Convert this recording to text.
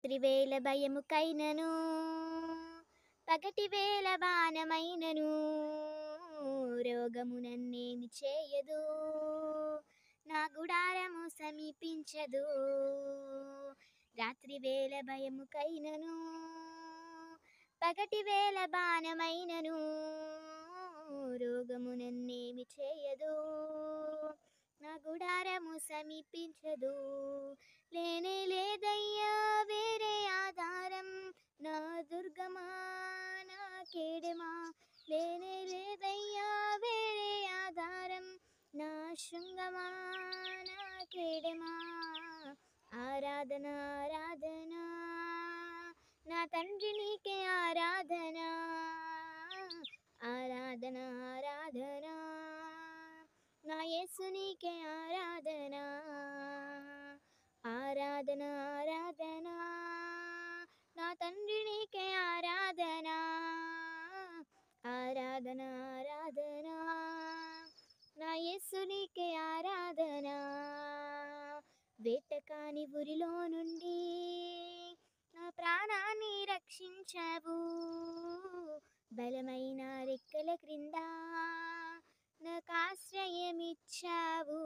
త్రివేళ భయముకైనను పగటి వేళ బాణమైనను రోగము నన్నేమి చేయదు, నా గుడారము సమీపించదు. రాత్రి వేళ భయముకైనను పగటి వేళ బాణమైనను రోగము నన్నేమి చేయదు, నా గుడారము సమీపించదు. లేనే లేదయ్యా వేరే ఆధారం, నా దుర్గమా నా కేడమా. లేనే లేదయ్యా వేరే ఆధారం, నా శృంగమా నా కేడమా. ఆరాధన ఆరాధన నా తండ్రి నీకే ఆరాధన, ఆరాధన ఆరాధన నా యేసు నీకే ఆరాధన. ఆరాధన ఆరాధన నా తండ్రి నీకే ఆరాధన, ఆరాధన ఆరాధన నా యేసు నీకే ఆరాధన. వేటకాని ఉరిలో నుండి నా ప్రాణాన్ని రక్షించావు, బలమైన రెక్కల క్రింద నాకు ఆశ్రయమిచ్చావు.